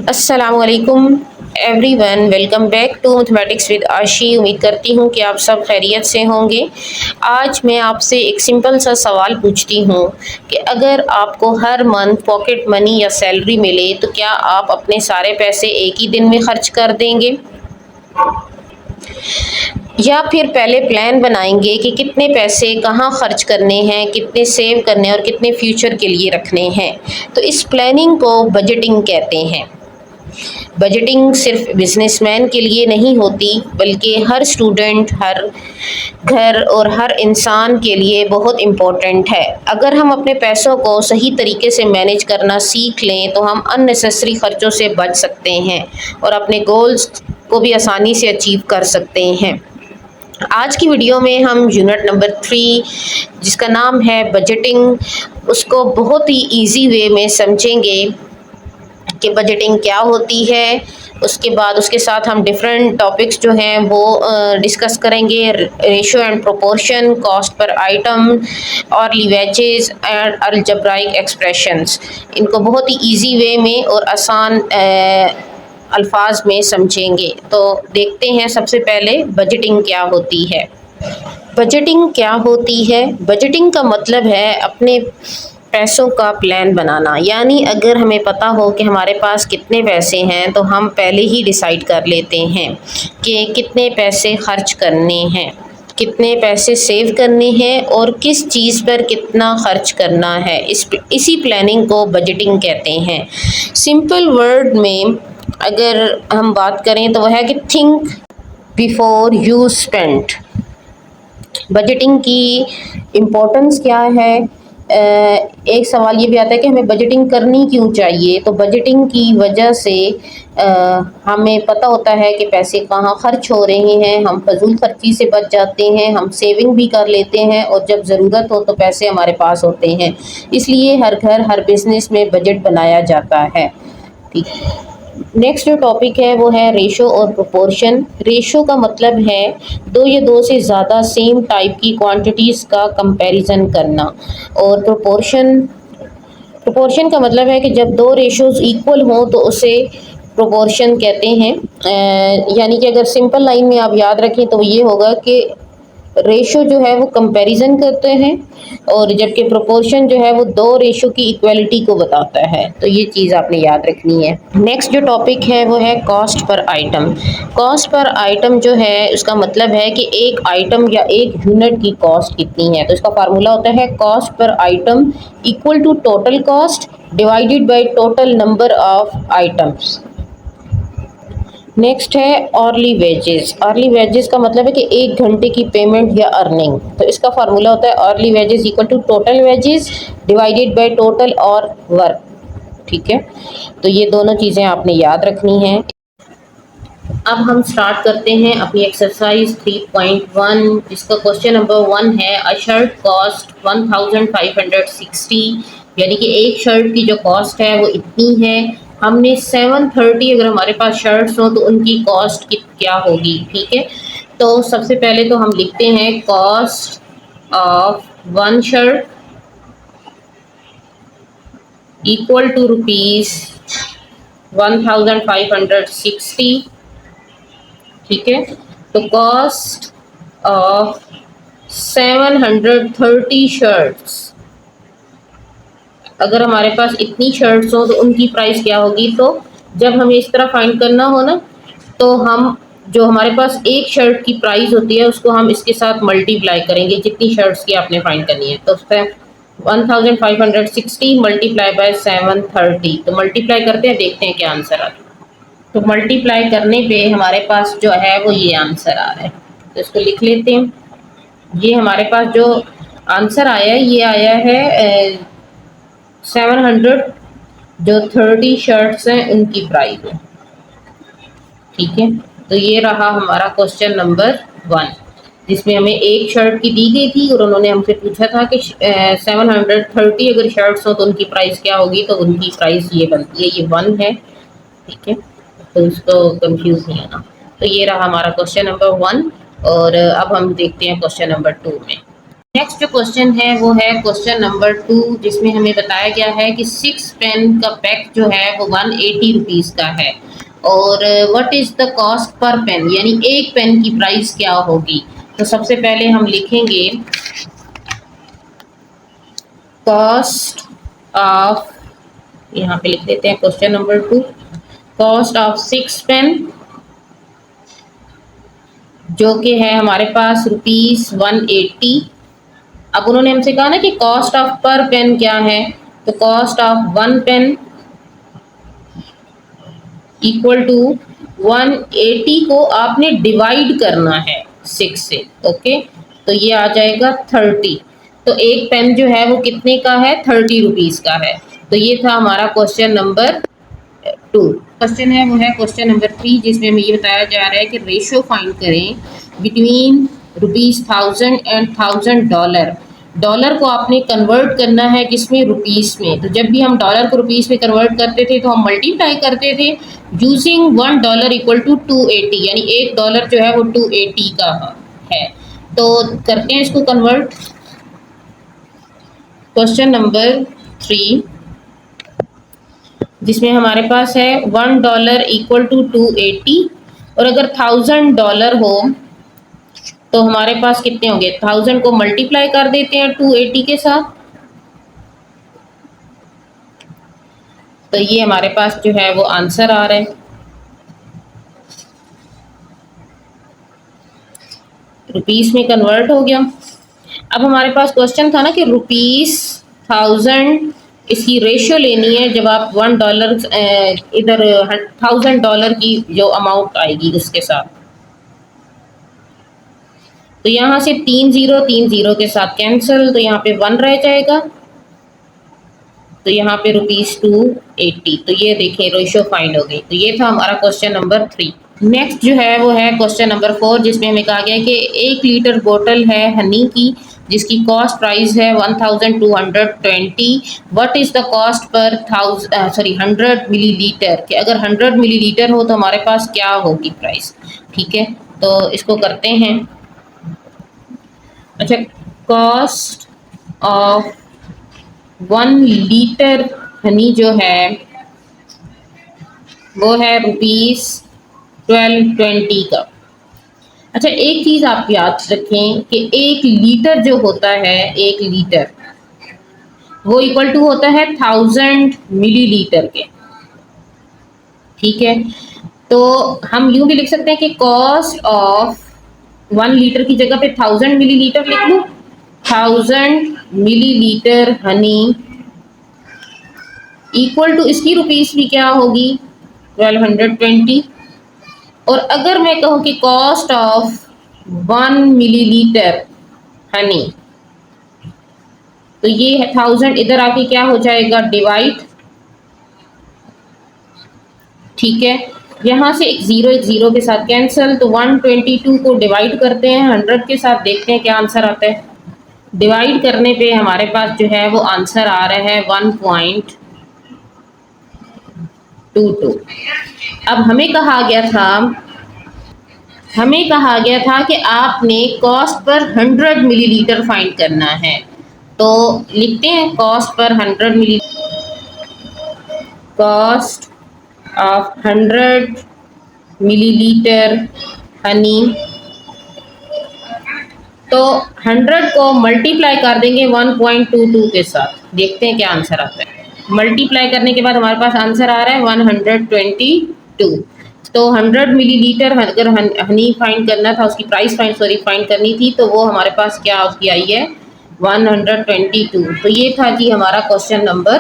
अस्सलामुअलैकुम everyone, welcome back to mathematics with Ashi. उम्मीद करती हूँ कि आप सब खैरियत से होंगे। आज मैं आपसे एक सिंपल सा सवाल पूछती हूँ कि अगर आपको हर मंथ पॉकेट मनी या सैलरी मिले तो क्या आप अपने सारे पैसे एक ही दिन में खर्च कर देंगे, या फिर पहले प्लान बनाएंगे कि कितने पैसे कहाँ खर्च करने हैं, कितने सेव करने हैं और कितने फ्यूचर के लिए रखने हैं। तो इस प्लानिंग को बजटिंग कहते हैं। बजटिंग सिर्फ बिजनेसमैन के लिए नहीं होती, बल्कि हर स्टूडेंट, हर घर और हर इंसान के लिए बहुत इम्पोर्टेंट है। अगर हम अपने पैसों को सही तरीके से मैनेज करना सीख लें तो हम अननेसेसरी खर्चों से बच सकते हैं और अपने गोल्स को भी आसानी से अचीव कर सकते हैं। आज की वीडियो में हम यूनिट नंबर 3, जिसका नाम है बजटिंग, उसको बहुत ही इजी वे में समझेंगे कि बजटिंग क्या होती है। उसके बाद उसके साथ हम डिफरेंट टॉपिक्स जो हैं वो डिस्कस करेंगे। Ratio and proportion, cost per item, और लीवेजेस एंड अलजेब्राइक एक्सप्रेशंस। इनको बहुत ही इजी वे में और आसान अल्फाज में समझेंगे। तो देखते हैं सबसे पहले बजटिंग क्या होती है। बजटिंग क्या होती है? बजटिंग का मतलब है अपने पैसों का प्लान बनाना। यानी अगर हमें पता हो कि हमारे पास कितने पैसे हैं तो हम पहले ही डिसाइड कर लेते हैं कि कितने पैसे खर्च करने हैं, कितने पैसे सेव करने हैं और किस चीज़ पर कितना खर्च करना है। इसी प्लानिंग को बजटिंग कहते हैं। सिंपल वर्ड में अगर हम बात करें तो वह है कि think before you spend. Budgeting की इम्पोर्टेंस क्या है? एक सवाल ये भी आता है कि हमें बजटिंग करनी क्यों चाहिए। तो बजटिंग की वजह से हमें पता होता है कि पैसे कहाँ खर्च हो रहे हैं, हम फजूल खर्ची से बच जाते हैं, हम सेविंग भी कर लेते हैं और जब ज़रूरत हो तो पैसे हमारे पास होते हैं। इसलिए हर घर, हर बिज़नेस में बजट बनाया जाता है। ठीक। नेक्स्ट जो टॉपिक है वो है रेशो और प्रोपोर्शन। रेशो का मतलब है दो या दो से ज़्यादा सेम टाइप की क्वांटिटीज़ का कंपैरिजन करना। और प्रोपोर्शन का मतलब है कि जब दो रेशोज़ इक्वल हों तो उसे प्रोपोर्शन कहते हैं। यानी कि अगर सिंपल लाइन में आप याद रखें तो ये होगा कि रेशो जो है वो कंपैरिजन करते हैं और जबकि प्रोपोर्शन जो है वो दो रेशो की इक्वलिटी को बताता है। तो ये चीज़ आपने याद रखनी है। नेक्स्ट जो टॉपिक है वो है cost per item. Cost per item जो है उसका मतलब है कि एक आइटम या एक यूनिट की कॉस्ट कितनी है। तो इसका फार्मूला होता है cost per item equal to total cost divided by total number of items. Next है अर्ली वेजेस। अर्ली वेजेस का मतलब है कि एक घंटे की पेमेंट या अर्निंग। तो इसका फार्मूला होता है hourly wages equal to total wages divided by total hour work. ठीक है, तो ये दोनों चीज़ें आपने याद रखनी हैं। अब हम स्टार्ट करते हैं अपनी एक्सरसाइज 3.1, जिसका क्वेश्चन नंबर 1 है अ शर्ट कॉस्ट 1560। यानी कि एक शर्ट की जो कॉस्ट है वो इतनी है। हमने 730 अगर हमारे पास शर्ट्स हो तो उनकी कॉस्ट क्या होगी। ठीक है, तो सबसे पहले तो हम लिखते हैं cost of one shirt equal to rupees 1560। ठीक है, तो कॉस्ट ऑफ 730 शर्ट्स, अगर हमारे पास इतनी शर्ट्स हो तो उनकी प्राइस क्या होगी। तो जब हमें इस तरह फाइंड करना हो ना, तो हम जो हमारे पास एक शर्ट की प्राइस होती है उसको हम इसके साथ मल्टीप्लाई करेंगे, जितनी शर्ट्स की आपने फाइंड करनी है। तो उससे 1560 मल्टीप्लाई बाय 730, तो मल्टीप्लाई करते हैं, देखते हैं क्या आंसर आता है। तो मल्टीप्लाई करने पे हमारे पास जो है वो ये आंसर आ रहा है। तो इसको लिख लेते हैं। ये हमारे पास जो आंसर आया है ये आया है 700 जो 30 शर्ट्स हैं उनकी प्राइस है। ठीक है, तो ये रहा हमारा क्वेश्चन नंबर 1, जिसमें हमें एक शर्ट की दी गई थी और उन्होंने हमसे पूछा था कि 730 अगर शर्ट्स हो तो उनकी प्राइस क्या होगी। तो उनकी प्राइस ये बनती है, ये 1 है। ठीक है, तो इसको कंफ्यूज नहीं होना। तो ये रहा हमारा क्वेश्चन नंबर 1। और अब हम देखते हैं क्वेश्चन नंबर 2 में। नेक्स्ट जो क्वेश्चन है वो है क्वेश्चन नंबर 2, जिसमें हमें बताया गया है कि 6 पेन का पैक जो है वो 180 रुपीज़ का है, और what is the cost per pen, यानी एक पेन की प्राइस क्या होगी। तो सबसे पहले हम लिखेंगे कॉस्ट ऑफ, यहाँ पे लिख देते हैं question number 2, cost of 6 pen, जो कि है हमारे पास ₹180। अब उन्होंने हमसे कहा ना कि कॉस्ट ऑफ पर पेन क्या है, तो cost of 1 pen equal to 180 को आपने डिवाइड करना है 6 से। ओके, तो ये आ जाएगा 30। तो एक पेन जो है वो कितने का है, 30 रुपीज़ का है। तो ये था हमारा क्वेश्चन नंबर 2। क्वेश्चन है वो है क्वेश्चन नंबर 3, जिसमें हमें ये बताया जा रहा है कि रेशो फाइंड करें बिटवीन ₹1000 एंड $1000। डॉलर को आपने कन्वर्ट करना है किसमें, रुपीस में। तो जब भी हम डॉलर को रुपीस में कन्वर्ट करते थे तो हम मल्टीप्लाई करते थे यूजिंग $1 इक्वल टू 280, यानी $1 जो है वो 280 का है। तो करते हैं इसको कन्वर्ट। क्वेश्चन नंबर 3, जिसमें हमारे पास है $1 इक्वल टू 280, और अगर $1000 हो तो हमारे पास कितने होंगे, 1000 को मल्टीप्लाई कर देते हैं 280 के साथ, तो ये हमारे पास जो है वो आंसर आ रहा है। रुपीस में कन्वर्ट हो गया। अब हमारे पास क्वेश्चन था ना कि ₹1000 इसकी रेशियो लेनी है जब आप $1 इधर $1000 की जो अमाउंट आएगी उसके साथ। तो यहाँ से 3 0 के साथ कैंसिल, तो यहाँ पे 1 रह जाएगा, तो यहाँ पे ₹280। तो ये देखें रेशियो फाइंड हो गई। तो ये था हमारा क्वेश्चन नंबर 3। नेक्स्ट जो है वो है क्वेश्चन नंबर 4, जिसमें हमें कहा गया है कि 1 लीटर बोतल है हनी की, जिसकी कॉस्ट प्राइस है 1220। What is the cost per 100 millilitre, कि अगर 100 मिलीलीटर हो तो हमारे पास क्या होगी प्राइस। ठीक है, तो इसको करते हैं। अच्छा, कॉस्ट ऑफ 1 लीटर हनी जो है वो है ₹1220 का। अच्छा, एक चीज़ आप याद रखें कि 1 लीटर जो होता है, 1 लीटर वो इक्वल टू होता है 1000 मिलीलीटर के। ठीक है, तो हम यूं भी लिख सकते हैं कि कॉस्ट ऑफ 1 लीटर की जगह पे 1000 मिलीलीटर लिख लूँ। 1000 मिलीलीटर हनी इक्वल टू इसकी रुपीस भी क्या होगी, 1220। और अगर मैं कहूँ कि कॉस्ट ऑफ 1 मिलीलीटर हनी, तो ये है 1000, इधर आके क्या हो जाएगा, डिवाइड। ठीक है, यहाँ से एक जीरो के साथ कैंसिल, तो 122 को डिवाइड करते हैं 100 के साथ, देखते हैं क्या आंसर आता है। डिवाइड करने पे हमारे पास जो है वो आंसर आ रहा है 1.22। अब हमें कहा गया था कि आपने कॉस्ट पर 100 मिलीलीटर फाइंड करना है। तो लिखते हैं कॉस्ट पर 100 मिली, कॉस्ट ऑफ 100 मिलीलीटर हनी। तो 100 को मल्टीप्लाई कर देंगे 1.22 के साथ, देखते हैं क्या आंसर आता है। मल्टीप्लाई करने के बाद हमारे पास आंसर आ रहा है 122। तो 100 मिलीलीटर अगर हनी फाइंड करना था, उसकी प्राइस फाइंड करनी थी, तो वो हमारे पास क्या उसकी आई है 122। तो ये था जी हमारा क्वेश्चन नंबर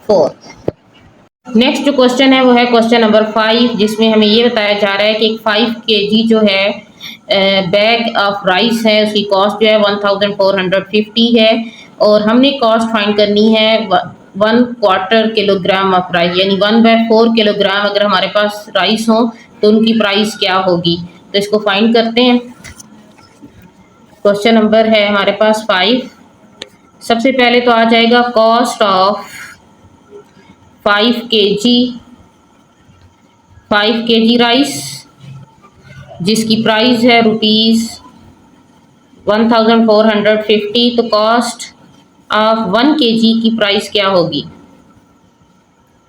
4। नेक्स्ट जो क्वेश्चन है वो है क्वेश्चन नंबर 5, जिसमें हमें ये बताया जा रहा है कि 5 kg जो है बैग ऑफ राइस है, उसकी कॉस्ट जो है 1450 है, और हमने कॉस्ट फाइंड करनी है 1/4 किलोग्राम ऑफ राइस, यानी 1/4 किलोग्राम अगर हमारे पास राइस हो तो उनकी प्राइस क्या होगी। तो इसको फाइंड करते हैं। क्वेश्चन नंबर है हमारे पास 5। सबसे पहले तो आ जाएगा कॉस्ट ऑफ 5 kg राइस, जिसकी प्राइस है 1450, तो कॉस्ट ऑफ 1 kg की प्राइस क्या होगी?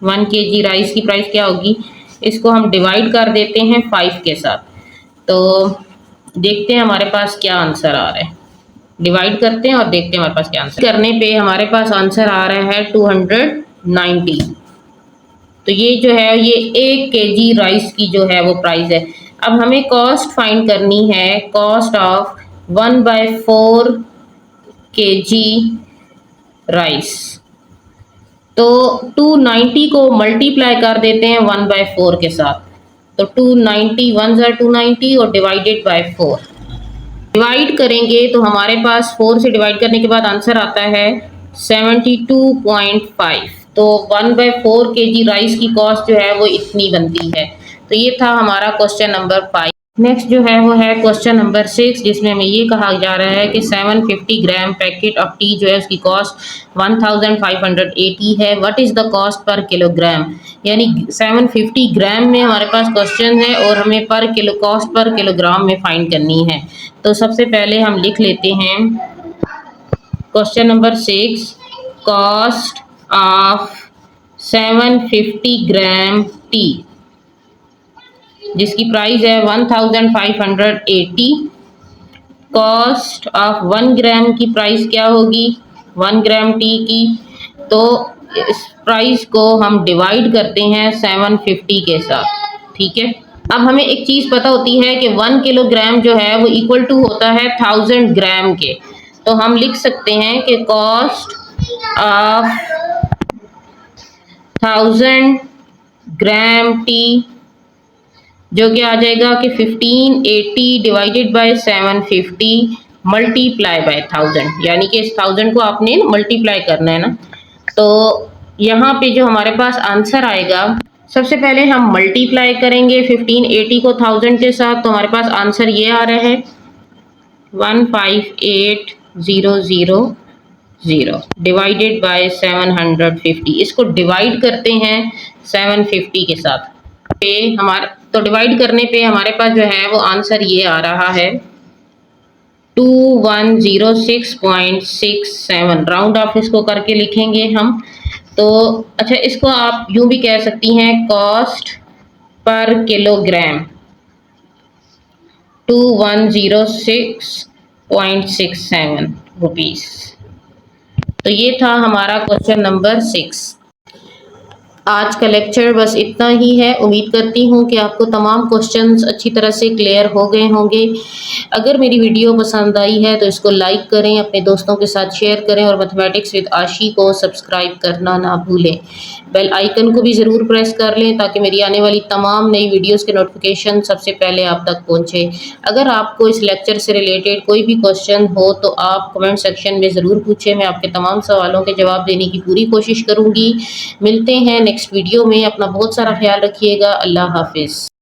1 kg राइस की प्राइस क्या होगी? इसको हम डिवाइड कर देते हैं 5 के साथ, तो देखते हैं हमारे पास क्या आंसर आ रहा है। डिवाइड करते हैं और देखते हैं हमारे पास क्या आंसर करने पे हमारे पास आंसर आ रहा है 290। तो ये जो है ये 1 kg राइस की जो है वो प्राइस है। अब हमें कॉस्ट फाइंड करनी है, कॉस्ट ऑफ 1/4 kg राइस। तो 290 को मल्टीप्लाई कर देते हैं 1/4 के साथ, तो 290 1 ज़ा 290 और डिवाइडेड बाय 4। डिवाइड करेंगे तो हमारे पास 4 से डिवाइड करने के बाद आंसर आता है 72.5। तो 1/4 kg राइस की कॉस्ट जो है वो इतनी बनती है। तो ये था हमारा क्वेश्चन नंबर 5। नेक्स्ट जो है वो है क्वेश्चन नंबर 6, जिसमें हमें ये कहा जा रहा है कि 750 ग्राम पैकेट ऑफ टी जो है उसकी कॉस्ट 1580 है। व्हाट इज़ द कॉस्ट पर किलोग्राम? यानी 750 ग्राम में हमारे पास क्वेश्चन है और हमें पर किलो कॉस्ट पर किलोग्राम में फाइंड करनी है। तो सबसे पहले हम लिख लेते हैं question number 6, cost of 750 gram T जिसकी प्राइस है 1580। कॉस्ट ऑफ 1 ग्राम की प्राइस क्या होगी? 1 ग्राम टी की, तो इस प्राइस को हम डिवाइड करते हैं 750 के साथ, ठीक है। अब हमें एक चीज़ पता होती है कि 1 किलोग्राम जो है वो इक्वल टू होता है 1000 ग्राम के। तो हम लिख सकते हैं कि कॉस्ट ऑफ 1000 ग्राम टी जो कि आ जाएगा कि 1580 डिवाइडेड बाय 750 मल्टीप्लाई बाय 1000, यानी कि इस 1000 को आपने मल्टीप्लाई करना है ना। तो यहाँ पे जो हमारे पास आंसर आएगा, सबसे पहले हम मल्टीप्लाई करेंगे 1580 को 1000 के साथ, तो हमारे पास आंसर ये आ रहा है 158,000 डिवाइडेड बाय 750। इसको डिवाइड करते हैं 750 के साथ पे हमारा, तो डिवाइड करने पे हमारे पास जो है वो आंसर ये आ रहा है 2106.67। राउंड ऑफ इसको करके लिखेंगे हम। तो अच्छा, इसको आप यूं भी कह सकती हैं कॉस्ट पर किलोग्राम 2106.67 रुपीस। तो ये था हमारा क्वेश्चन नंबर 6। आज का लेक्चर बस इतना ही है। उम्मीद करती हूँ कि आपको तमाम क्वेश्चंस अच्छी तरह से क्लियर हो गए होंगे। अगर मेरी वीडियो पसंद आई है तो इसको लाइक करें, अपने दोस्तों के साथ शेयर करें और मैथमेटिक्स विद आशी को सब्सक्राइब करना ना भूलें। बेल आइकन को भी ज़रूर प्रेस कर लें ताकि मेरी आने वाली तमाम नई वीडियोज़ के नोटिफिकेशन सबसे पहले आप तक पहुँचे। अगर आपको इस लेक्चर से रिलेटेड कोई भी क्वेश्चन हो तो आप कमेंट सेक्शन में ज़रूर पूछें। मैं आपके तमाम सवालों के जवाब देने की पूरी कोशिश करूँगी। मिलते हैं नेक्स्ट वीडियो में। अपना बहुत सारा ख्याल रखिएगा। अल्लाह हाफिज़।